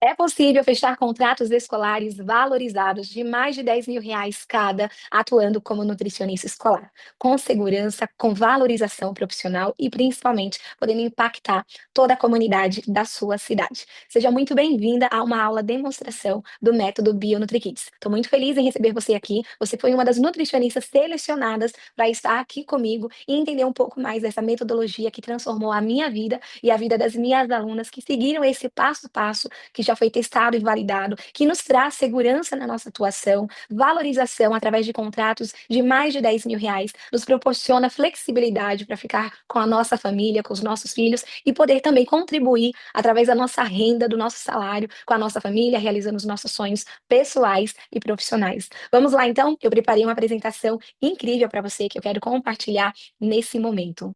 É possível fechar contratos escolares valorizados de mais de R$ 10.000 cada, atuando como nutricionista escolar, com segurança, com valorização profissional e principalmente podendo impactar toda a comunidade da sua cidade. Seja muito bem-vinda a uma aula demonstração do método BioNutriKids. Estou muito feliz em receber você aqui. Você foi uma das nutricionistas selecionadas para estar aqui comigo e entender um pouco mais dessa metodologia que transformou a minha vida e a vida das minhas alunas que seguiram esse passo a passo que já foi testado e validado, que nos traz segurança na nossa atuação, valorização através de contratos de mais de R$ 10.000, nos proporciona flexibilidade para ficar com a nossa família, com os nossos filhos e poder também contribuir através da nossa renda, do nosso salário, com a nossa família, realizando os nossos sonhos pessoais e profissionais. Vamos lá então? Eu preparei uma apresentação incrível para você que eu quero compartilhar nesse momento.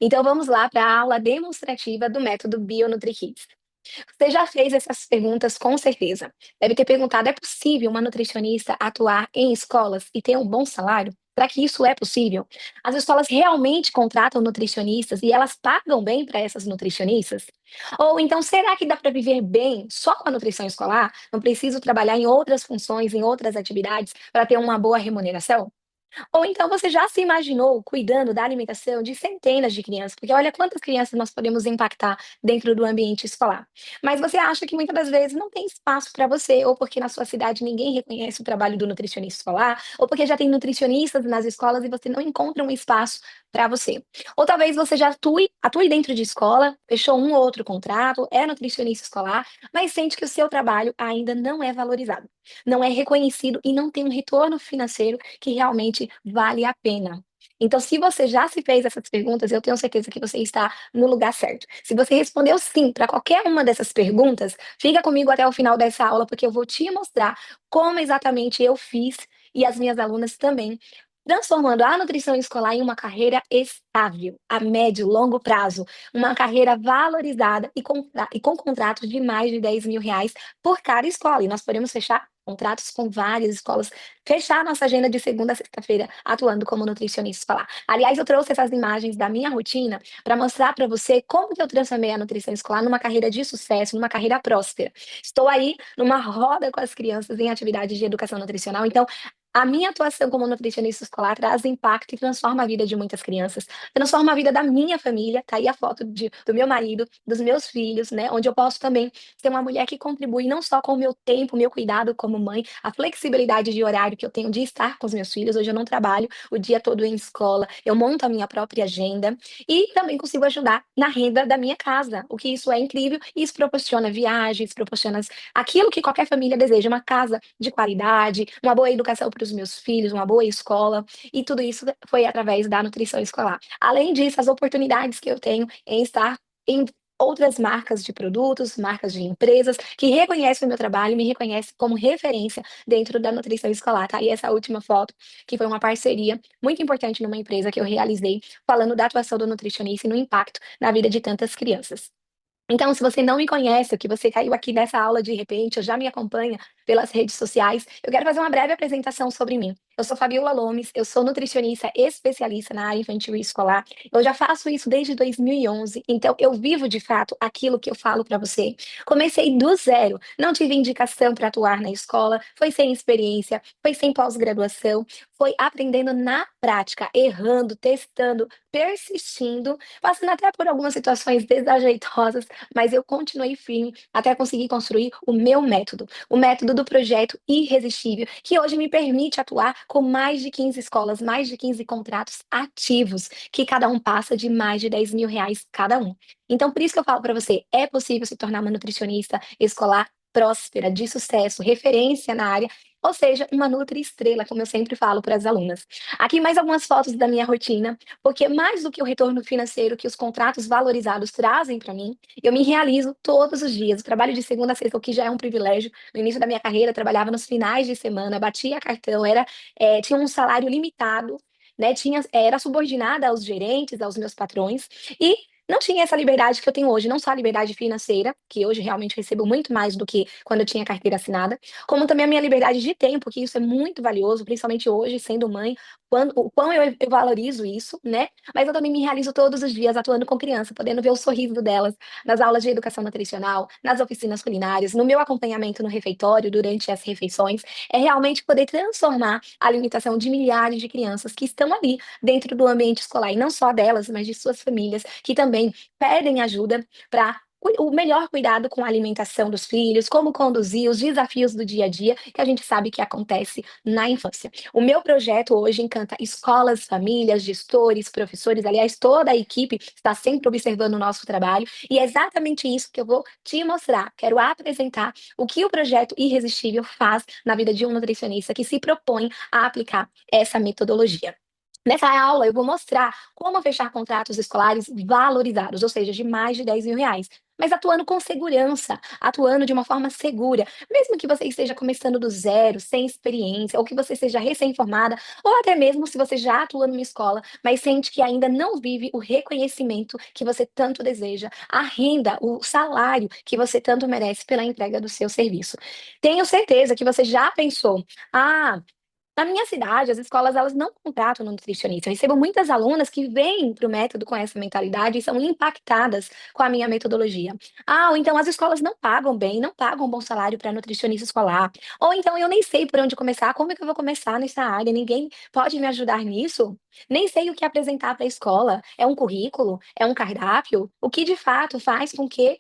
Então vamos lá para a aula demonstrativa do método BioNutriKids. Você já fez essas perguntas com certeza. Deve ter perguntado: é possível uma nutricionista atuar em escolas e ter um bom salário? Será que isso é possível? As escolas realmente contratam nutricionistas e elas pagam bem para essas nutricionistas? Ou então, será que dá para viver bem só com a nutrição escolar? Não preciso trabalhar em outras funções, em outras atividades para ter uma boa remuneração? Ou então você já se imaginou cuidando da alimentação de centenas de crianças? Porque olha quantas crianças nós podemos impactar dentro do ambiente escolar. Mas você acha que muitas das vezes não tem espaço para você, ou porque na sua cidade ninguém reconhece o trabalho do nutricionista escolar, ou porque já tem nutricionistas nas escolas e você não encontra um espaço para você. Ou talvez você já atue dentro de escola, fechou um ou outro contrato, é nutricionista escolar, mas sente que o seu trabalho ainda não é valorizado, não é reconhecido e não tem um retorno financeiro que realmente vale a pena. Então, se você já se fez essas perguntas, eu tenho certeza que você está no lugar certo. Se você respondeu sim para qualquer uma dessas perguntas, fica comigo até o final dessa aula, porque eu vou te mostrar como exatamente eu fiz e as minhas alunas também, transformando a nutrição escolar em uma carreira estável, a médio e longo prazo, uma carreira valorizada e com contratos de mais de R$ 10.000 por cada escola. E nós podemos fechar contratos com várias escolas, fechar nossa agenda de segunda a sexta-feira, atuando como nutricionista escolar. Aliás, eu trouxe essas imagens da minha rotina para mostrar para você como que eu transformei a nutrição escolar numa carreira de sucesso, numa carreira próspera. Estou aí numa roda com as crianças em atividades de educação nutricional, então a minha atuação como nutricionista escolar traz impacto e transforma a vida de muitas crianças, transforma a vida da minha família, tá aí a foto do meu marido, dos meus filhos, né, onde eu posso também ser uma mulher que contribui não só com o meu tempo, o meu cuidado como mãe, a flexibilidade de horário que eu tenho de estar com os meus filhos. Hoje eu não trabalho o dia todo em escola, eu monto a minha própria agenda e também consigo ajudar na renda da minha casa, o que isso é incrível. E isso proporciona viagens, proporciona aquilo que qualquer família deseja, uma casa de qualidade, uma boa educação para os meus filhos, uma boa escola, e tudo isso foi através da nutrição escolar. Além disso, as oportunidades que eu tenho em estar em outras marcas de produtos, marcas de empresas que reconhecem o meu trabalho e me reconhecem como referência dentro da nutrição escolar, tá? E essa última foto, que foi uma parceria muito importante numa empresa que eu realizei, falando da atuação do nutricionista e no impacto na vida de tantas crianças. Então, se você não me conhece, ou que você caiu aqui nessa aula de repente, ou já me acompanha pelas redes sociais, eu quero fazer uma breve apresentação sobre mim. Eu sou Fabiola Lomes, eu sou nutricionista especialista na área infantil e escolar. Eu já faço isso desde 2011, então eu vivo de fato aquilo que eu falo para você. Comecei do zero, não tive indicação para atuar na escola, foi sem experiência, foi sem pós-graduação, foi aprendendo na prática, errando, testando, persistindo, passando até por algumas situações desajeitosas, mas eu continuei firme até conseguir construir o método do projeto irresistível, que hoje me permite atuar com mais de 15 escolas, mais de 15 contratos ativos, que cada um passa de mais de R$ 10.000 cada um. Então, por isso que eu falo para você, é possível se tornar uma nutricionista escolar próspera, de sucesso, referência na área, ou seja, uma nutri-estrela, como eu sempre falo para as alunas. Aqui mais algumas fotos da minha rotina, porque mais do que o retorno financeiro que os contratos valorizados trazem para mim, eu me realizo todos os dias. Eu trabalho de segunda a sexta, o que já é um privilégio. No início da minha carreira, eu trabalhava nos finais de semana, batia cartão, tinha um salário limitado, né? Era subordinada aos gerentes, aos meus patrões, e não tinha essa liberdade que eu tenho hoje, não só a liberdade financeira, que hoje realmente recebo muito mais do que quando eu tinha carteira assinada, como também a minha liberdade de tempo, que isso é muito valioso, principalmente hoje, sendo mãe, o quão eu valorizo isso, né? Mas eu também me realizo todos os dias atuando com criança, podendo ver o sorriso delas nas aulas de educação nutricional, nas oficinas culinárias, no meu acompanhamento no refeitório durante as refeições, é realmente poder transformar a alimentação de milhares de crianças que estão ali dentro do ambiente escolar, e não só delas, mas de suas famílias, que também pedem ajuda para o melhor cuidado com a alimentação dos filhos, como conduzir os desafios do dia a dia, que a gente sabe que acontece na infância. O meu projeto hoje encanta escolas, famílias, gestores, professores, aliás, toda a equipe está sempre observando o nosso trabalho, e é exatamente isso que eu vou te mostrar. Quero apresentar o que o projeto Irresistível faz na vida de um nutricionista que se propõe a aplicar essa metodologia. Nessa aula, eu vou mostrar como fechar contratos escolares valorizados, ou seja, de mais de 10 mil reais, mas atuando com segurança, atuando de uma forma segura, mesmo que você esteja começando do zero, sem experiência, ou que você seja recém-formada, ou até mesmo se você já atua numa escola, mas sente que ainda não vive o reconhecimento que você tanto deseja, a renda, o salário que você tanto merece pela entrega do seu serviço. Tenho certeza que você já pensou, ah, na minha cidade, as escolas elas não contratam um nutricionista. Eu recebo muitas alunas que vêm para o método com essa mentalidade e são impactadas com a minha metodologia. Ah, ou então as escolas não pagam bem, não pagam um bom salário para nutricionista escolar. Ou então eu nem sei por onde começar, como é que eu vou começar nessa área? Ninguém pode me ajudar nisso? Nem sei o que apresentar para a escola. É um currículo? É um cardápio? O que de fato faz com que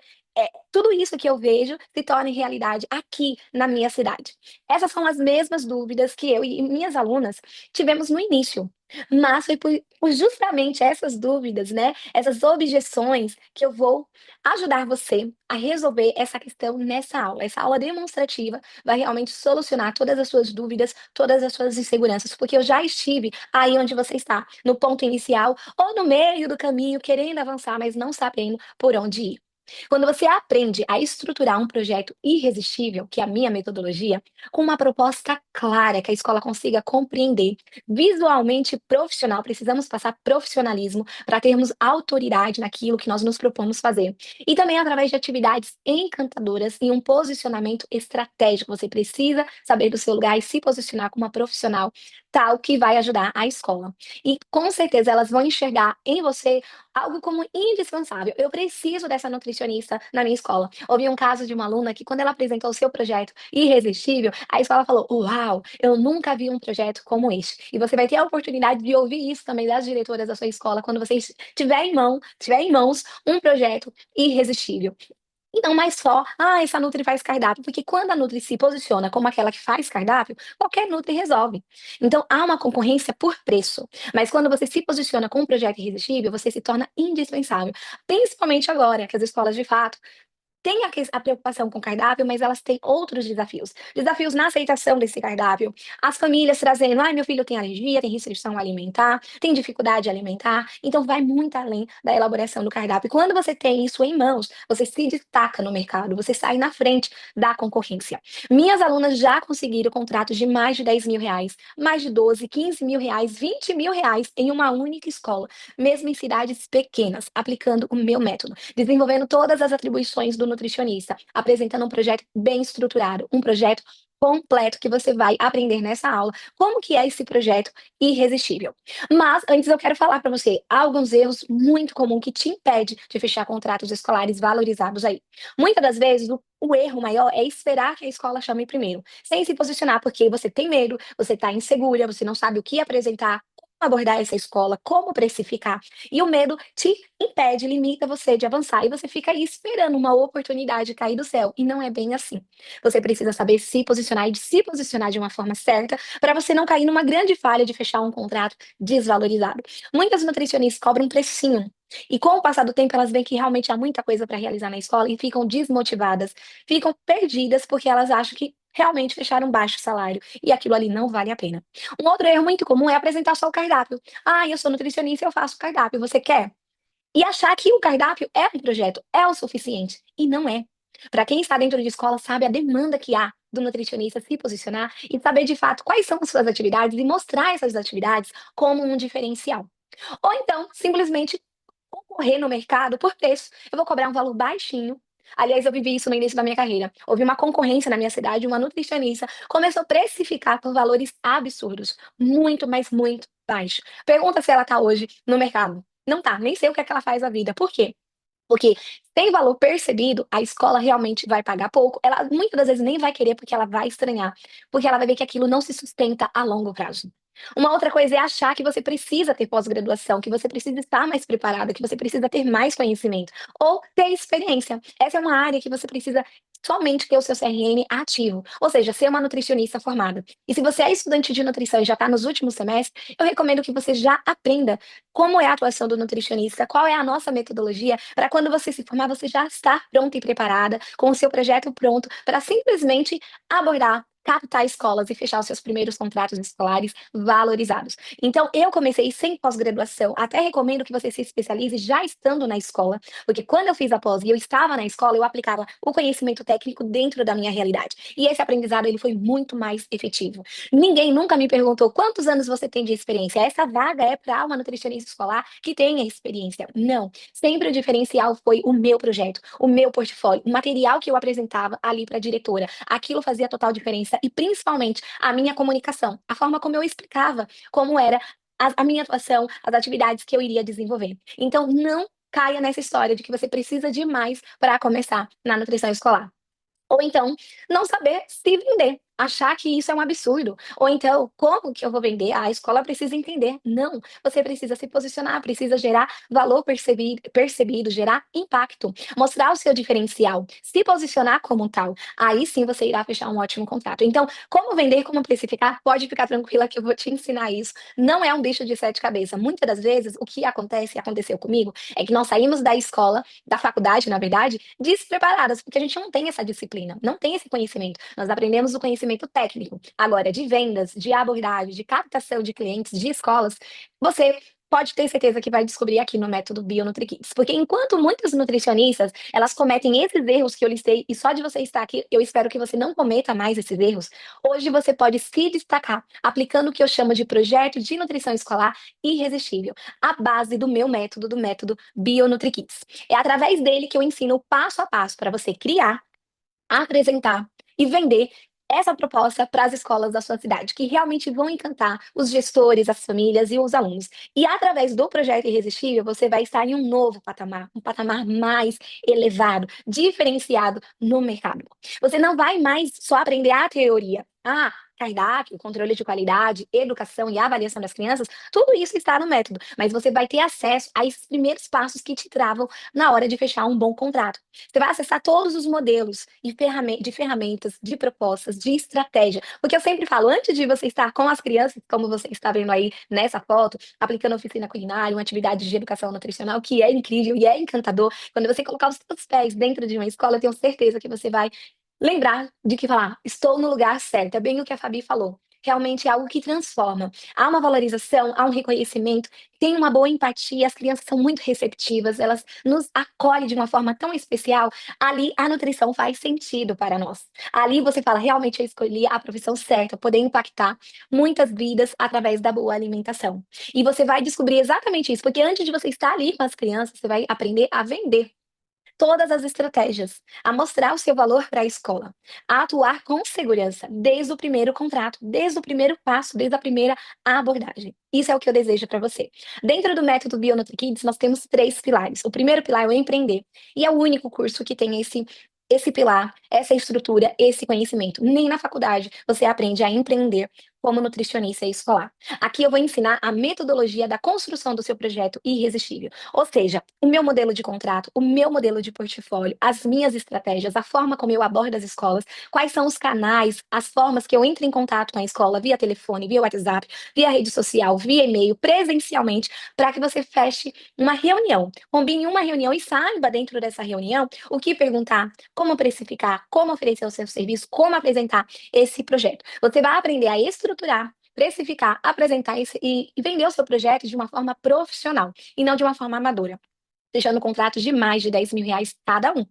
tudo isso que eu vejo se torne realidade aqui na minha cidade? Essas são as mesmas dúvidas que eu e minhas alunas tivemos no início, mas foi por justamente essas dúvidas, né, essas objeções, que eu vou ajudar você a resolver essa questão nessa aula. Essa aula demonstrativa vai realmente solucionar todas as suas dúvidas, todas as suas inseguranças, porque eu já estive aí onde você está, no ponto inicial ou no meio do caminho, querendo avançar, mas não sabendo por onde ir. Quando você aprende a estruturar um projeto irresistível, que é a minha metodologia, com uma proposta clara que a escola consiga compreender, visualmente profissional, precisamos passar profissionalismo para termos autoridade naquilo que nós nos propomos fazer. E também através de atividades encantadoras e um posicionamento estratégico. Você precisa saber do seu lugar e se posicionar como uma profissional tal que vai ajudar a escola. E com certeza elas vão enxergar em você algo como indispensável. Eu preciso dessa nutricionista na minha escola. Houve um caso de uma aluna que, quando ela apresentou o seu projeto irresistível, a escola falou: Uau, eu nunca vi um projeto como este. E você vai ter a oportunidade de ouvir isso também das diretoras da sua escola quando você tiver em mãos um projeto irresistível. E não mais só, essa Nutri faz cardápio, porque quando a Nutri se posiciona como aquela que faz cardápio, qualquer Nutri resolve. Então há uma concorrência por preço, mas quando você se posiciona com um projeto irresistível, você se torna indispensável, principalmente agora que as escolas de fato tem a preocupação com o cardápio, mas elas têm outros desafios. Desafios na aceitação desse cardápio. As famílias trazendo: "Ai, meu filho tem alergia, tem restrição alimentar, tem dificuldade alimentar", então vai muito além da elaboração do cardápio. E quando você tem isso em mãos, você se destaca no mercado, você sai na frente da concorrência. Minhas alunas já conseguiram contratos de mais de 10 mil reais, mais de 12, 15 mil reais, 20 mil reais em uma única escola, mesmo em cidades pequenas, aplicando o meu método, desenvolvendo todas as atribuições do nutricionista, apresentando um projeto bem estruturado, um projeto completo que você vai aprender nessa aula como que é esse projeto irresistível. Mas antes eu quero falar para você alguns erros muito comuns que te impede de fechar contratos escolares valorizados aí. Muitas das vezes o erro maior é esperar que a escola chame primeiro, sem se posicionar, porque você tem medo, você está insegura, você não sabe o que apresentar, como abordar essa escola, como precificar. E o medo te impede, limita você de avançar e você fica aí esperando uma oportunidade cair do céu. E não é bem assim. Você precisa saber se posicionar e de se posicionar de uma forma certa para você não cair numa grande falha de fechar um contrato desvalorizado. Muitas nutricionistas cobram um precinho. E com o passar do tempo, elas veem que realmente há muita coisa para realizar na escola e ficam desmotivadas, ficam perdidas porque elas acham que realmente fecharam um baixo salário e aquilo ali não vale a pena. Um outro erro muito comum é apresentar só o cardápio. Eu sou nutricionista, eu faço cardápio, você quer? E achar que o cardápio é um projeto, é o suficiente. E não é. Para quem está dentro de escola, sabe a demanda que há do nutricionista se posicionar e saber de fato quais são as suas atividades e mostrar essas atividades como um diferencial. Ou então, simplesmente concorrer no mercado por preço. Eu vou cobrar um valor baixinho. Aliás, eu vivi isso no início da minha carreira. Houve uma concorrência na minha cidade, uma nutricionista começou a precificar por valores absurdos, muito, mas muito baixo. Pergunta se ela está hoje no mercado. Não tá, nem sei o que é que ela faz da vida. Por quê? Porque sem valor percebido, a escola realmente vai pagar pouco. Ela muitas das vezes nem vai querer, porque ela vai estranhar, porque ela vai ver que aquilo não se sustenta a longo prazo. Uma outra coisa é achar que você precisa ter pós-graduação, que você precisa estar mais preparada, que você precisa ter mais conhecimento ou ter experiência. Essa é uma área que você precisa somente ter o seu CRN ativo, ou seja, ser uma nutricionista formada. E se você é estudante de nutrição e já está nos últimos semestres, eu recomendo que você já aprenda como é a atuação do nutricionista, qual é a nossa metodologia, para quando você se formar, você já estar pronta e preparada, com o seu projeto pronto, para simplesmente abordar, captar escolas e fechar os seus primeiros contratos escolares valorizados. Então, eu comecei sem pós-graduação, até recomendo que você se especialize já estando na escola, porque quando eu fiz a pós e eu estava na escola, eu aplicava o conhecimento técnico dentro da minha realidade. E esse aprendizado ele foi muito mais efetivo. Ninguém nunca me perguntou quantos anos você tem de experiência. Essa vaga é para uma nutricionista escolar que tenha experiência. Não. Sempre o diferencial foi o meu projeto, o meu portfólio, o material que eu apresentava ali para a diretora. Aquilo fazia total diferença e principalmente a minha comunicação, a forma como eu explicava como era a minha atuação, as atividades que eu iria desenvolver. Então, não caia nessa história de que você precisa de mais para começar na nutrição escolar. Ou então, não saber se vender, achar que isso é um absurdo. Ou então, como que eu vou vender? A escola precisa entender. Não, você precisa se posicionar, precisa gerar valor percebido, gerar impacto, mostrar o seu diferencial, se posicionar como tal. Aí sim você irá fechar um ótimo contrato. Então, como vender, como precificar, pode ficar tranquila que eu vou te ensinar isso. Não é um bicho de sete cabeças. Muitas das vezes, o que acontece, e aconteceu comigo, é que nós saímos da escola, da faculdade, na verdade, despreparadas, porque a gente não tem essa disciplina, não tem esse conhecimento. Nós aprendemos o conhecimento técnico. Agora, de vendas, de abordagem, de captação de clientes, de escolas, você pode ter certeza que vai descobrir aqui no método BioNutriKids. Porque enquanto muitas nutricionistas, elas cometem esses erros que eu listei, e só de você estar aqui, eu espero que você não cometa mais esses erros, hoje você pode se destacar aplicando o que eu chamo de projeto de nutrição escolar irresistível, a base do meu método, do método BioNutriKids. É através dele que eu ensino o passo a passo para você criar, apresentar e vender essa proposta para as escolas da sua cidade, que realmente vão encantar os gestores, as famílias e os alunos. E através do projeto Irresistível, você vai estar em um novo patamar, um patamar mais elevado, diferenciado no mercado. Você não vai mais só aprender a teoria. Ah, cardápio, controle de qualidade, educação e avaliação das crianças, tudo isso está no método, mas você vai ter acesso a esses primeiros passos que te travam na hora de fechar um bom contrato. Você vai acessar todos os modelos e de ferramentas, de propostas, de estratégia. Porque eu sempre falo, antes de você estar com as crianças, como você está vendo aí nessa foto, aplicando oficina culinária, uma atividade de educação nutricional, que é incrível e é encantador, quando você colocar os seus pés dentro de uma escola, eu tenho certeza que você vai lembrar de que falar, estou no lugar certo, é bem o que a Fabi falou. Realmente é algo que transforma. Há uma valorização, há um reconhecimento, tem uma boa empatia, as crianças são muito receptivas, elas nos acolhem de uma forma tão especial. Ali a nutrição faz sentido para nós. Ali você fala, realmente eu escolhi a profissão certa, poder impactar muitas vidas através da boa alimentação. E você vai descobrir exatamente isso, porque antes de você estar ali com as crianças, você vai aprender a vender todas as estratégias, a mostrar o seu valor para a escola, a atuar com segurança desde o primeiro contrato, desde o primeiro passo, desde a primeira abordagem. Isso é o que eu desejo para você. Dentro do método BioNutriKids, nós temos três pilares. O primeiro pilar é o empreender, e é o único curso que tem esse pilar, essa estrutura, esse conhecimento. Nem na faculdade você aprende a empreender como nutricionista escolar. Aqui eu vou ensinar a metodologia da construção do seu projeto irresistível. Ou seja, o meu modelo de contrato, o meu modelo de portfólio, as minhas estratégias, a forma como eu abordo as escolas, quais são os canais, as formas que eu entro em contato com a escola, via telefone, via WhatsApp, via rede social, via e-mail, presencialmente, para que você feche uma reunião. Combine uma reunião e saiba dentro dessa reunião o que perguntar, como precificar, como oferecer o seu serviço, como apresentar esse projeto. Você vai aprender a estruturar, precificar, apresentar e vender o seu projeto de uma forma profissional e não de uma forma amadora, fechando contratos de mais de R$ 10.000 cada um.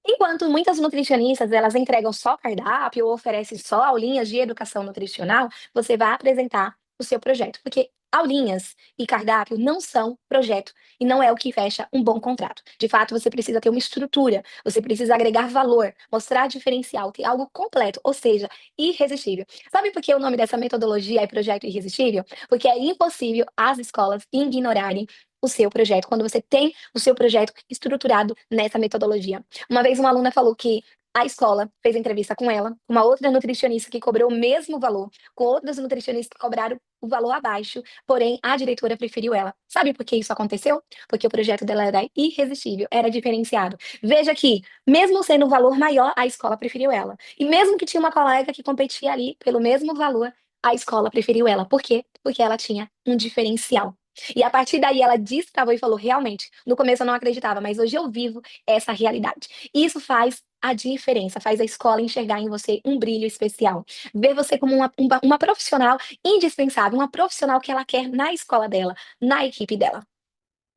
Enquanto muitas nutricionistas, elas entregam só cardápio ou oferecem só aulinhas de educação nutricional, você vai apresentar o seu projeto, porque Aulinhas e cardápio não são projeto e não é o que fecha um bom contrato. De fato, você precisa ter uma estrutura, você precisa agregar valor, mostrar diferencial, ter algo completo, ou seja, irresistível. Sabe por que o nome dessa metodologia é projeto irresistível? Porque é impossível as escolas ignorarem o seu projeto, quando você tem o seu projeto estruturado nessa metodologia. Uma vez uma aluna falou que a escola fez entrevista com ela, uma outra nutricionista que cobrou o mesmo valor, com outros nutricionistas que cobraram o valor abaixo, porém a diretora preferiu ela. Sabe por que isso aconteceu? Porque o projeto dela era irresistível, era diferenciado. Veja que, mesmo sendo um valor maior, a escola preferiu ela. E mesmo que tinha uma colega que competia ali pelo mesmo valor, a escola preferiu ela. Por quê? Porque ela tinha um diferencial. E a partir daí ela destravou e falou: realmente, no começo eu não acreditava, mas hoje eu vivo essa realidade. Isso faz a diferença, faz a escola enxergar em você um brilho especial, ver você como uma profissional indispensável, uma profissional que ela quer na escola dela, na equipe dela.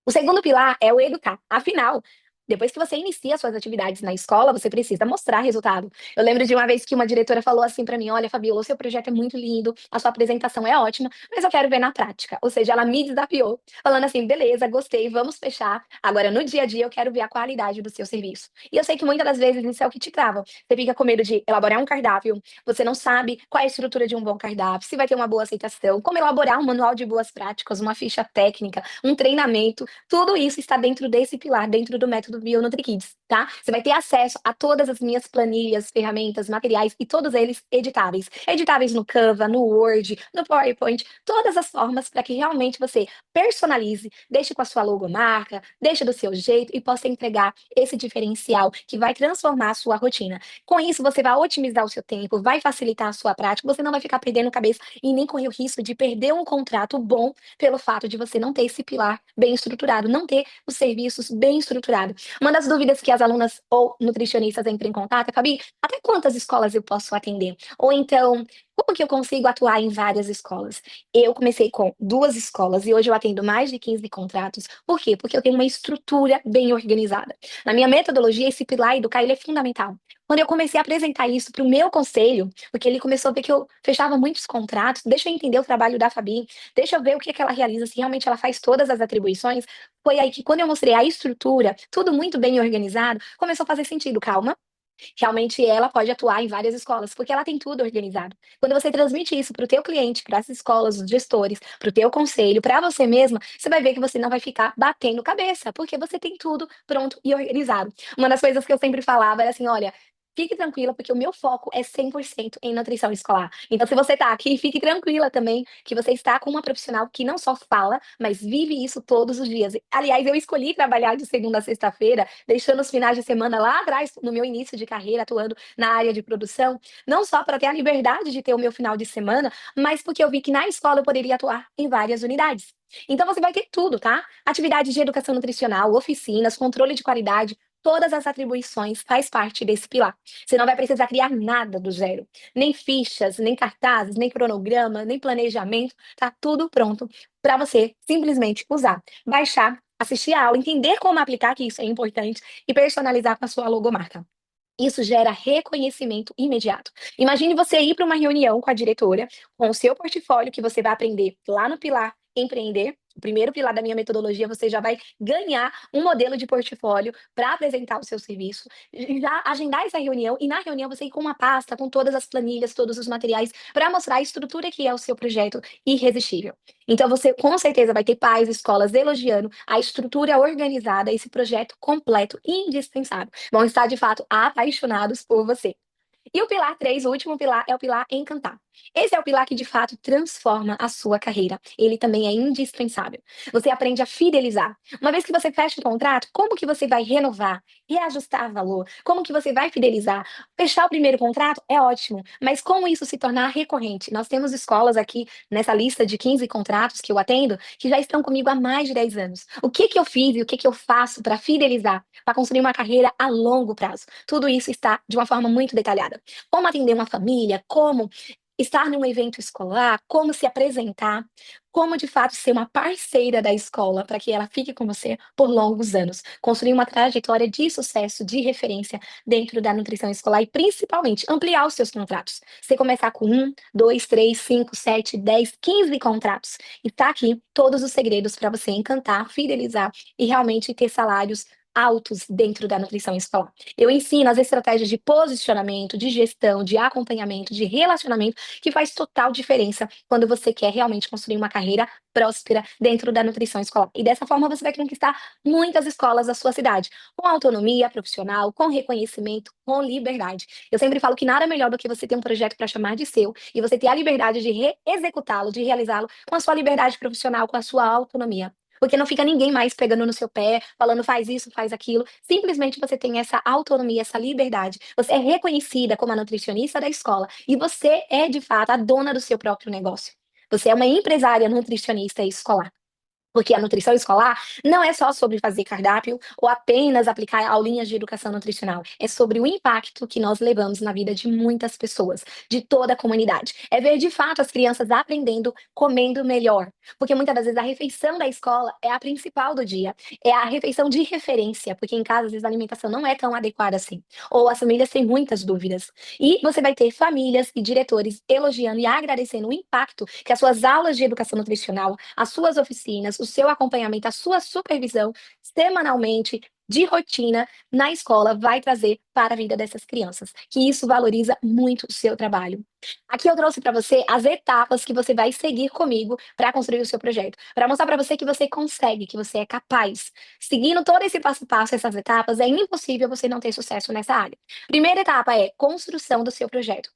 O segundo pilar é o educar. Afinal, depois que você inicia suas atividades na escola, você precisa mostrar resultado. Eu lembro de uma vez que uma diretora falou assim para mim: olha, Fabiola, o seu projeto é muito lindo, a sua apresentação é ótima, mas eu quero ver na prática. Ou seja, ela me desafiou, falando assim: beleza, gostei, vamos fechar. Agora, no dia a dia, eu quero ver a qualidade do seu serviço. E eu sei que muitas das vezes isso é o que te trava. Você fica com medo de elaborar um cardápio, você não sabe qual é a estrutura de um bom cardápio, se vai ter uma boa aceitação, como elaborar um manual de boas práticas, uma ficha técnica, um treinamento. Tudo isso está dentro desse pilar, dentro do método BioNutriKids, tá? Você vai ter acesso a todas as minhas planilhas, ferramentas, materiais e todos eles editáveis. Editáveis no Canva, no Word, no PowerPoint, todas as formas para que realmente você personalize, deixe com a sua logomarca, deixe do seu jeito e possa entregar esse diferencial que vai transformar a sua rotina. Com isso, você vai otimizar o seu tempo, vai facilitar a sua prática, você não vai ficar perdendo cabeça e nem correr o risco de perder um contrato bom pelo fato de você não ter esse pilar bem estruturado, não ter os serviços bem estruturados. Uma das dúvidas que as alunas ou nutricionistas entram em contato é: Fabi, até quantas escolas eu posso atender? Ou então, como que eu consigo atuar em várias escolas? Eu comecei com 2 escolas e hoje eu atendo mais de 15 contratos. Por quê? Porque eu tenho uma estrutura bem organizada. Na minha metodologia, esse pilar educar ele é fundamental. Quando eu comecei a apresentar isso para o meu conselho, porque ele começou a ver que eu fechava muitos contratos, deixa eu entender o trabalho da Fabi, deixa eu ver o que é que ela realiza, se realmente ela faz todas as atribuições. Foi aí que, quando eu mostrei a estrutura, tudo muito bem organizado, começou a fazer sentido. Calma, realmente ela pode atuar em várias escolas, porque ela tem tudo organizado. Quando você transmite isso para o teu cliente, para as escolas, os gestores, para o teu conselho, para você mesma, você vai ver que você não vai ficar batendo cabeça, porque você tem tudo pronto e organizado. Uma das coisas que eu sempre falava era assim: olha, fique tranquila, porque o meu foco é 100% em nutrição escolar. Então, se você está aqui, fique tranquila também, que você está com uma profissional que não só fala, mas vive isso todos os dias. Aliás, eu escolhi trabalhar de segunda a sexta-feira, deixando os finais de semana lá atrás, no meu início de carreira, atuando na área de produção, não só para ter a liberdade de ter o meu final de semana, mas porque eu vi que na escola eu poderia atuar em várias unidades. Então você vai ter tudo, tá? Atividades de educação nutricional, oficinas, controle de qualidade, todas as atribuições faz parte desse pilar. Você não vai precisar criar nada do zero, nem fichas, nem cartazes, nem cronograma, nem planejamento, tá tudo pronto para você simplesmente usar, baixar, assistir a aula, entender como aplicar, que isso é importante, e personalizar com a sua logomarca. Isso gera reconhecimento imediato. Imagine você ir para uma reunião com a diretora, com o seu portfólio que você vai aprender lá no pilar empreender. O primeiro pilar da minha metodologia, você já vai ganhar um modelo de portfólio para apresentar o seu serviço, e já agendar essa reunião e na reunião você ir com uma pasta com todas as planilhas, todos os materiais para mostrar a estrutura que é o seu projeto irresistível. Então você com certeza vai ter pais, escolas elogiando a estrutura organizada, esse projeto completo e indispensável. Vão estar de fato apaixonados por você. E o pilar 3, o último pilar, é o pilar encantar. Esse é o pilar que de fato transforma a sua carreira. Ele também é indispensável. Você aprende a fidelizar. Uma vez que você fecha o contrato, como que você vai renovar, reajustar valor? Como que você vai fidelizar? Fechar o primeiro contrato é ótimo, mas como isso se tornar recorrente? Nós temos escolas aqui nessa lista de 15 contratos que eu atendo que já estão comigo há mais de 10 anos. O que que eu fiz e o que que eu faço para fidelizar, para construir uma carreira a longo prazo? Tudo isso está de uma forma muito detalhada. Como atender uma família, como estar num evento escolar, como se apresentar, como de fato ser uma parceira da escola para que ela fique com você por longos anos. Construir uma trajetória de sucesso, de referência dentro da nutrição escolar e principalmente ampliar os seus contratos. Você começar com 1, 2, 3, 5, 7, 10, 15 contratos. E tá aqui todos os segredos para você encantar, fidelizar e realmente ter salários altos dentro da nutrição escolar. Eu ensino as estratégias de posicionamento, de gestão, de acompanhamento, de relacionamento, que faz total diferença quando você quer realmente construir uma carreira próspera dentro da nutrição escolar. E dessa forma você vai conquistar muitas escolas da sua cidade, com autonomia profissional, com reconhecimento, com liberdade. Eu sempre falo que nada melhor do que você ter um projeto para chamar de seu e você ter a liberdade de executá-lo, de realizá-lo com a sua liberdade profissional, com a sua autonomia. Porque não fica ninguém mais pegando no seu pé, falando faz isso, faz aquilo. Simplesmente você tem essa autonomia, essa liberdade. Você é reconhecida como a nutricionista da escola e você é, de fato, a dona do seu próprio negócio. Você é uma empresária nutricionista escolar. Porque a nutrição escolar não é só sobre fazer cardápio ou apenas aplicar aulinhas de educação nutricional. É sobre o impacto que nós levamos na vida de muitas pessoas, de toda a comunidade. É ver de fato as crianças aprendendo, comendo melhor. Porque muitas das vezes a refeição da escola é a principal do dia. É a refeição de referência, porque em casa às vezes a alimentação não é tão adequada assim. Ou as famílias têm muitas dúvidas. E você vai ter famílias e diretores elogiando e agradecendo o impacto que as suas aulas de educação nutricional, as suas oficinas, o seu acompanhamento, a sua supervisão semanalmente, de rotina, na escola, vai trazer para a vida dessas crianças. Que isso valoriza muito o seu trabalho. Aqui eu trouxe para você as etapas que você vai seguir comigo para construir o seu projeto, para mostrar para você que você consegue, que você é capaz. Seguindo todo esse passo a passo, essas etapas, é impossível você não ter sucesso nessa área. Primeira etapa é construção do seu projeto.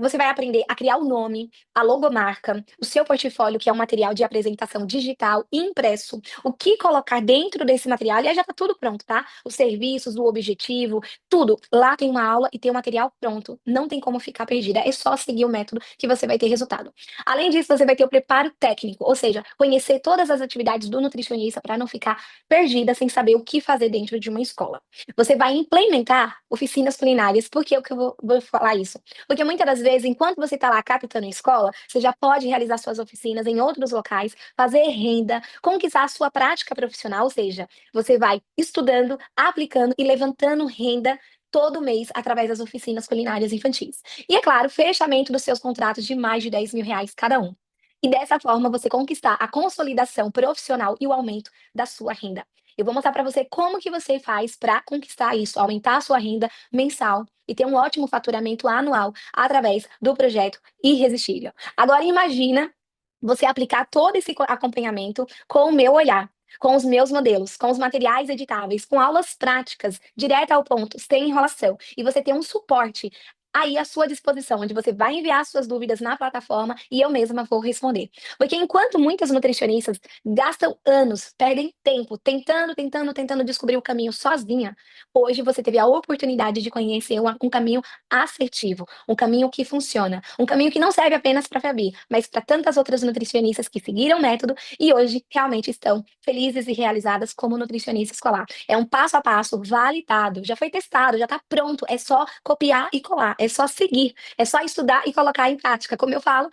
Você vai aprender a criar o nome, a logomarca, o seu portfólio, que é um material de apresentação digital e impresso, o que colocar dentro desse material, e aí já está tudo pronto, tá? Os serviços, o objetivo, tudo. Lá tem uma aula e tem o material pronto. Não tem como ficar perdida. É só seguir o método que você vai ter resultado. Além disso, você vai ter o preparo técnico, ou seja, conhecer todas as atividades do nutricionista para não ficar perdida sem saber o que fazer dentro de uma escola. Você vai implementar oficinas culinárias. Por que eu vou falar isso? Porque muitas das vezes, enquanto você está lá captando a escola, você já pode realizar suas oficinas em outros locais, fazer renda, conquistar a sua prática profissional, ou seja, você vai estudando, aplicando e levantando renda todo mês através das oficinas culinárias infantis. E, é claro, fechamento dos seus contratos de mais de 10 mil reais cada um. E dessa forma você conquistar a consolidação profissional e o aumento da sua renda. Eu vou mostrar para você como que você faz para conquistar isso, aumentar a sua renda mensal e ter um ótimo faturamento anual através do projeto Irresistível. Agora imagina você aplicar todo esse acompanhamento com o meu olhar, com os meus modelos, com os materiais editáveis, com aulas práticas, direto ao ponto, sem enrolação. E você ter um suporte aí à sua disposição, onde você vai enviar suas dúvidas na plataforma e eu mesma vou responder. Porque enquanto muitas nutricionistas gastam anos, perdem tempo, tentando descobrir o caminho sozinha, hoje você teve a oportunidade de conhecer um caminho assertivo, um caminho que funciona, um caminho que não serve apenas para a Fabi, mas para tantas outras nutricionistas que seguiram o método e hoje realmente estão felizes e realizadas como nutricionista escolar. É um passo a passo validado, já foi testado, já está pronto, é só copiar e colar, é só seguir, é só estudar e colocar em prática. Como eu falo,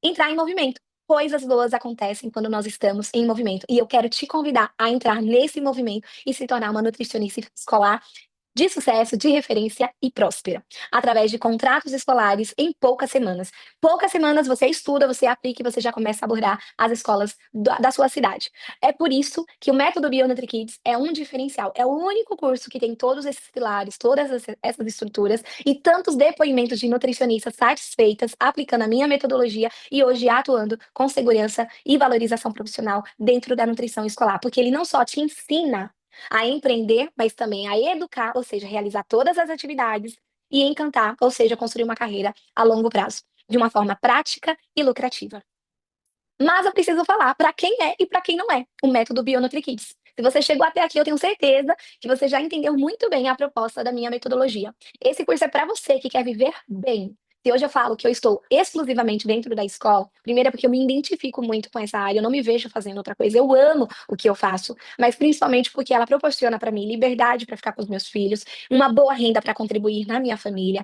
entrar em movimento. Coisas boas acontecem quando nós estamos em movimento. E eu quero te convidar a entrar nesse movimento e se tornar uma nutricionista escolar de sucesso, de referência e próspera, através de contratos escolares em poucas semanas. Poucas semanas você estuda, você aplica e você já começa a abordar as escolas da sua cidade. É por isso que o método BioNutri Kids é um diferencial. É o único curso que tem todos esses pilares, todas essas estruturas e tantos depoimentos de nutricionistas satisfeitas aplicando a minha metodologia e hoje atuando com segurança e valorização profissional dentro da nutrição escolar, porque ele não só te ensina a empreender, mas também a educar, ou seja, realizar todas as atividades e encantar, ou seja, construir uma carreira a longo prazo, de uma forma prática e lucrativa. Mas eu preciso falar para quem é e para quem não é o método BioNutri Kids. Se você chegou até aqui, eu tenho certeza que você já entendeu muito bem a proposta da minha metodologia. Esse curso é para você que quer viver bem. Se hoje eu falo que eu estou exclusivamente dentro da escola, primeiro é porque eu me identifico muito com essa área, eu não me vejo fazendo outra coisa, eu amo o que eu faço, mas principalmente porque ela proporciona para mim liberdade para ficar com os meus filhos, uma boa renda para contribuir na minha família,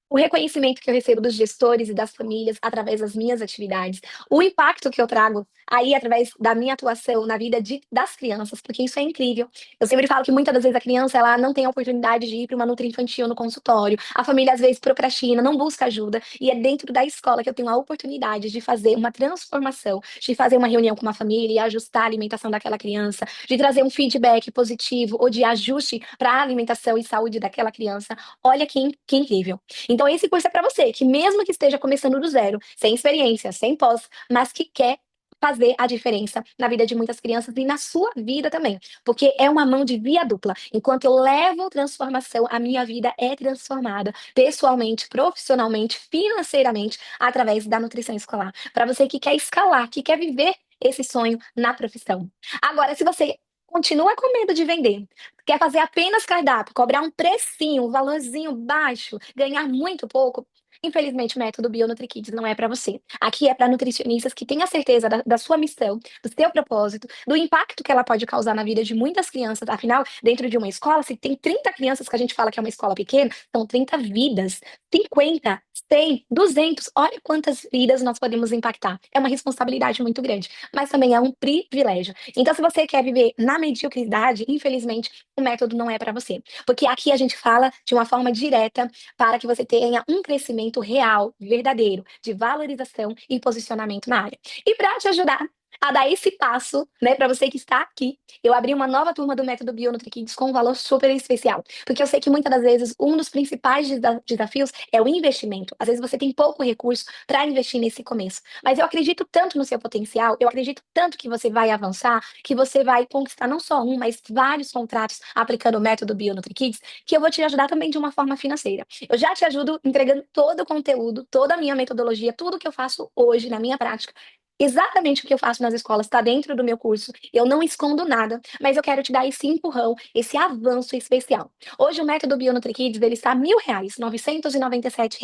o reconhecimento que eu recebo dos gestores e das famílias através das minhas atividades, o impacto que eu trago aí através da minha atuação na vida das crianças, porque isso é incrível. Eu sempre falo que muitas das vezes a criança ela não tem a oportunidade de ir para uma nutri infantil no consultório, a família às vezes procrastina, não busca ajuda, e é dentro da escola que eu tenho a oportunidade de fazer uma transformação, de fazer uma reunião com uma família e ajustar a alimentação daquela criança, de trazer um feedback positivo ou de ajuste para a alimentação e saúde daquela criança. Olha que incrível. Então, esse curso é para você, que mesmo que esteja começando do zero, sem experiência, sem pós, mas que quer fazer a diferença na vida de muitas crianças e na sua vida também, porque é uma mão de via dupla. Enquanto eu levo transformação, a minha vida é transformada pessoalmente, profissionalmente, financeiramente, através da nutrição escolar. Para você que quer escalar, que quer viver esse sonho na profissão. Agora, se você continua com medo de vender, quer fazer apenas cardápio, cobrar um precinho, um valorzinho baixo, ganhar muito pouco, infelizmente o método BioNutriKids não é para você. Aqui é para nutricionistas que têm a certeza da sua missão, do seu propósito, do impacto que ela pode causar na vida de muitas crianças. Afinal, dentro de uma escola, se tem 30 crianças que a gente fala que é uma escola pequena, são 30 vidas, 50, 100, 200. Olha quantas vidas nós podemos impactar. É uma responsabilidade muito grande, mas também é um privilégio. Então, se você quer viver na mediocridade, infelizmente, o método não é para você. Porque aqui a gente fala de uma forma direta para que você tenha um crescimento real, verdadeiro, de valorização e posicionamento na área. E para te ajudar a dar esse passo, né, para você que está aqui, eu abri uma nova turma do Método BioNutriKids com um valor super especial, porque eu sei que muitas das vezes um dos principais desafios é o investimento. Às vezes você tem pouco recurso para investir nesse começo, mas eu acredito tanto no seu potencial, eu acredito tanto que você vai avançar, que você vai conquistar não só um, mas vários contratos aplicando o Método BioNutriKids, que eu vou te ajudar também de uma forma financeira. Eu já te ajudo entregando todo o conteúdo, toda a minha metodologia, tudo que eu faço hoje na minha prática. Exatamente o que eu faço nas escolas está dentro do meu curso. Eu não escondo nada, mas eu quero te dar esse empurrão, esse avanço especial. Hoje o método BioNutriKids ele está R$ 1.000, R$ 997.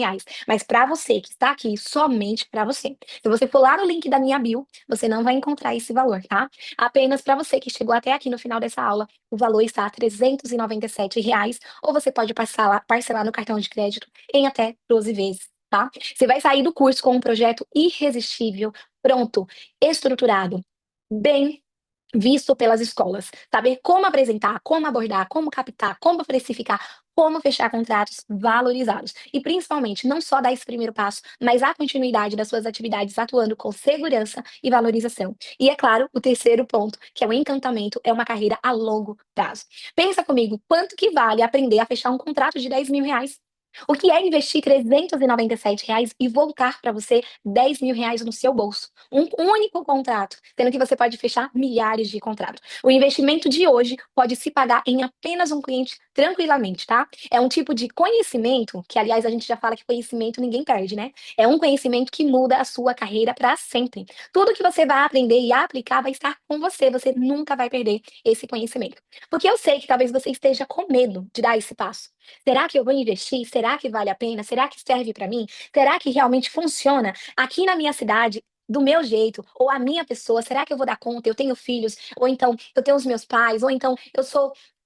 Mas para você que está aqui, somente para você. Se você for lá no link da minha bio, você não vai encontrar esse valor, tá? Apenas para você que chegou até aqui no final dessa aula, o valor está a R$ 397, ou você pode parcelar no cartão de crédito em até 12 vezes. Tá? Você vai sair do curso com um projeto irresistível, pronto, estruturado, bem visto pelas escolas. Saber como apresentar, como abordar, como captar, como precificar, como fechar contratos valorizados. E principalmente, não só dar esse primeiro passo, mas a continuidade das suas atividades atuando com segurança e valorização. E é claro, o terceiro ponto, que é o encantamento, é uma carreira a longo prazo. Pensa comigo, quanto que vale aprender a fechar um contrato de R$ 10.000? O que é investir R$ 397 e voltar para você R$ 10.000 no seu bolso? Um único contrato, sendo que você pode fechar milhares de contratos. O investimento de hoje pode se pagar em apenas um cliente tranquilamente, tá? É um tipo de conhecimento, que aliás a gente já fala que conhecimento ninguém perde, né? É um conhecimento que muda a sua carreira para sempre. Tudo que você vai aprender e aplicar vai estar com você, você nunca vai perder esse conhecimento. Porque eu sei que talvez você esteja com medo de dar esse passo. Será que eu vou investir? Será que vale a pena? Será que serve para mim? Será que realmente funciona aqui na minha cidade? Do meu jeito, ou a minha pessoa, será que eu vou dar conta? Eu tenho filhos, ou então eu tenho os meus pais, ou então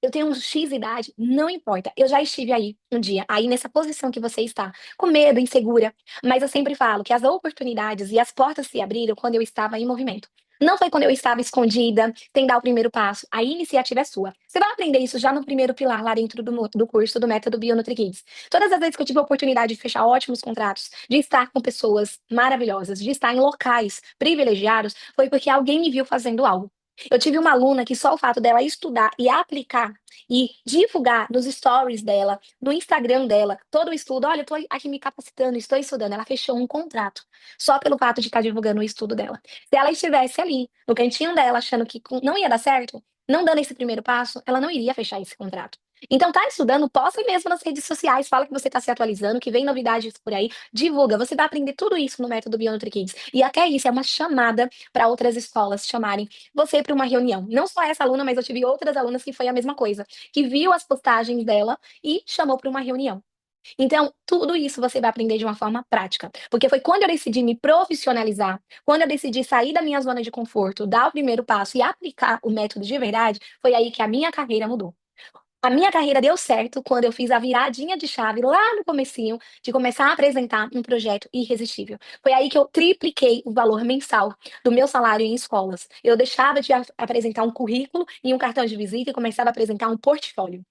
eu tenho um X idade, não importa. Eu já estive aí um dia, aí nessa posição que você está, com medo, insegura, mas eu sempre falo que as oportunidades e as portas se abriram quando eu estava em movimento. Não foi quando eu estava escondida, sem dar o primeiro passo. A iniciativa é sua. Você vai aprender isso já no primeiro pilar, lá dentro do curso do Método BioNutriKids. Todas as vezes que eu tive a oportunidade de fechar ótimos contratos, de estar com pessoas maravilhosas, de estar em locais privilegiados, foi porque alguém me viu fazendo algo. Eu tive uma aluna que só o fato dela estudar e aplicar e divulgar nos stories dela, no Instagram dela, todo o estudo, olha, eu estou aqui me capacitando, estou estudando, ela fechou um contrato só pelo fato de estar divulgando o estudo dela. Se ela estivesse ali, no cantinho dela, achando que não ia dar certo, não dando esse primeiro passo, ela não iria fechar esse contrato. Então, tá estudando, posta mesmo nas redes sociais, fala que você está se atualizando, que vem novidades por aí, divulga. Você vai aprender tudo isso no método BioNutriKids. E até isso é uma chamada para outras escolas chamarem você para uma reunião. Não só essa aluna, mas eu tive outras alunas que foi a mesma coisa, que viu as postagens dela e chamou para uma reunião. Então, tudo isso você vai aprender de uma forma prática. Porque foi quando eu decidi me profissionalizar, quando eu decidi sair da minha zona de conforto, dar o primeiro passo e aplicar o método de verdade, foi aí que a minha carreira mudou. A minha carreira deu certo quando eu fiz a viradinha de chave lá no comecinho, de começar a apresentar um projeto irresistível. Foi aí que eu tripliquei o valor mensal do meu salário em escolas. Eu deixava de apresentar um currículo e um cartão de visita e começava a apresentar um portfólio.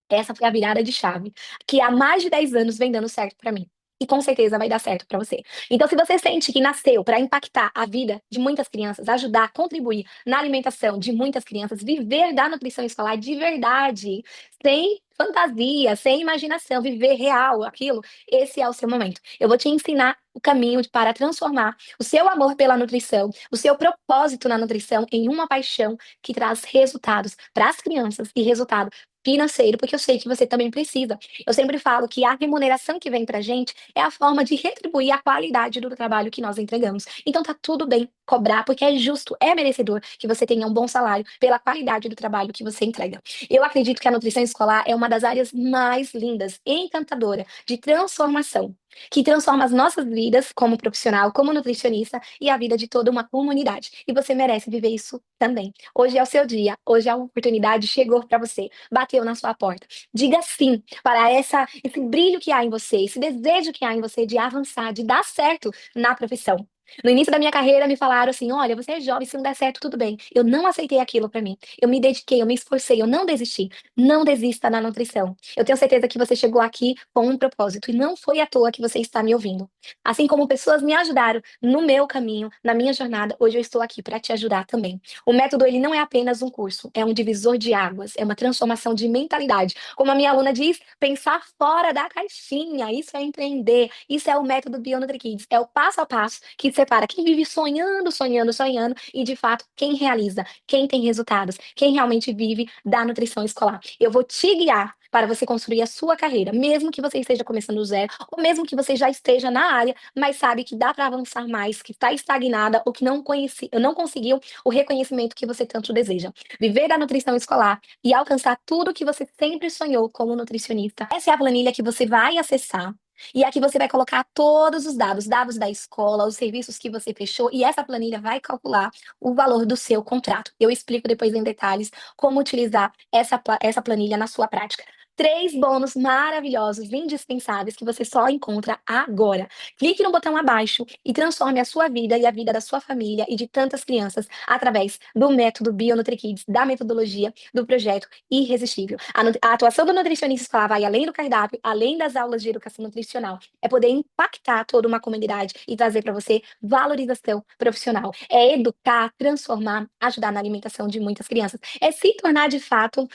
Essa foi a virada de chave, que há mais de 10 anos vem dando certo para mim. E com certeza vai dar certo para você. Então, se você sente que nasceu para impactar a vida de muitas crianças, ajudar, contribuir na alimentação de muitas crianças, viver da nutrição escolar de verdade, sem fantasia, sem imaginação, viver real aquilo, esse é o seu momento. Eu vou te ensinar o caminho para transformar o seu amor pela nutrição, o seu propósito na nutrição em uma paixão que traz resultados para as crianças e resultado financeiro, porque eu sei que você também precisa. Eu sempre falo que a remuneração que vem pra gente é a forma de retribuir a qualidade do trabalho que nós entregamos. Então tá tudo bem cobrar, porque é justo, é merecedor que você tenha um bom salário pela qualidade do trabalho que você entrega. Eu acredito que a nutrição escolar é uma das áreas mais lindas, encantadora, de transformação, que transforma as nossas vidas como profissional, como nutricionista e a vida de toda uma comunidade. E você merece viver isso também. Hoje é o seu dia, hoje a oportunidade chegou para você, bateu na sua porta. Diga sim para esse brilho que há em você, esse desejo que há em você de avançar, de dar certo na profissão. No início da minha carreira, me falaram assim: olha, você é jovem, se não der certo, tudo bem. Eu não aceitei aquilo para mim. Eu me dediquei, eu me esforcei, eu não desisti. Não desista na nutrição. Eu tenho certeza que você chegou aqui com um propósito e não foi à toa que você está me ouvindo. Assim como pessoas me ajudaram no meu caminho, na minha jornada, hoje eu estou aqui para te ajudar também. O método ele não é apenas um curso, é um divisor de águas, é uma transformação de mentalidade. Como a minha aluna diz, pensar fora da caixinha, isso é empreender, isso é o método BioNutriKids, é o passo a passo que separa quem vive sonhando, sonhando, sonhando e de fato quem realiza, quem tem resultados, quem realmente vive da nutrição escolar. Eu vou te guiar para você construir a sua carreira, mesmo que você esteja começando do zero, ou mesmo que você já esteja na área, mas sabe que dá para avançar mais, que está estagnada ou que não conseguiu o reconhecimento que você tanto deseja. Viver da nutrição escolar e alcançar tudo que você sempre sonhou como nutricionista. Essa é a planilha que você vai acessar. E aqui você vai colocar todos os dados, dados da escola, os serviços que você fechou, e essa planilha vai calcular o valor do seu contrato. Eu explico depois em detalhes como utilizar essa planilha na sua prática. Três bônus maravilhosos, indispensáveis, que você só encontra agora. Clique no botão abaixo e transforme a sua vida e a vida da sua família e de tantas crianças através do método BioNutriKids, da metodologia do projeto Irresistível. A atuação do nutricionista escolar vai além do cardápio, além das aulas de educação nutricional. É poder impactar toda uma comunidade e trazer para você valorização profissional. É educar, transformar, ajudar na alimentação de muitas crianças. É se tornar de fato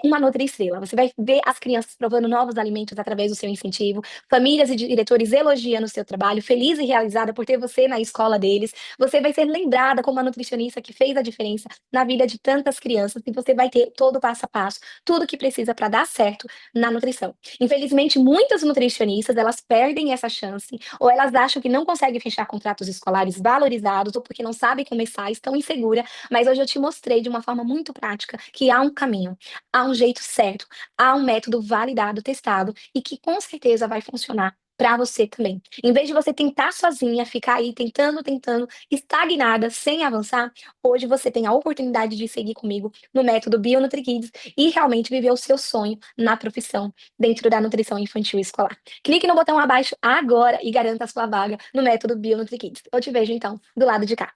uma Nutri-Estrela. Você vai ver as crianças provando novos alimentos através do seu incentivo, famílias e diretores elogiando o seu trabalho, feliz e realizada por ter você na escola deles. Você vai ser lembrada como a nutricionista que fez a diferença na vida de tantas crianças e você vai ter todo o passo a passo, tudo que precisa para dar certo na nutrição. Infelizmente, muitas nutricionistas, elas perdem essa chance ou elas acham que não conseguem fechar contratos escolares valorizados ou porque não sabem começar, estão inseguras, mas hoje eu te mostrei de uma forma muito prática que há um caminho, há um jeito certo, há um método validado, testado e que com certeza vai funcionar para você também. Em vez de você tentar sozinha, ficar aí tentando, tentando, estagnada, sem avançar, hoje você tem a oportunidade de seguir comigo no método BioNutriKids e realmente viver o seu sonho na profissão dentro da nutrição infantil escolar. Clique no botão abaixo agora e garanta a sua vaga no método BioNutriKids. Eu te vejo então do lado de cá.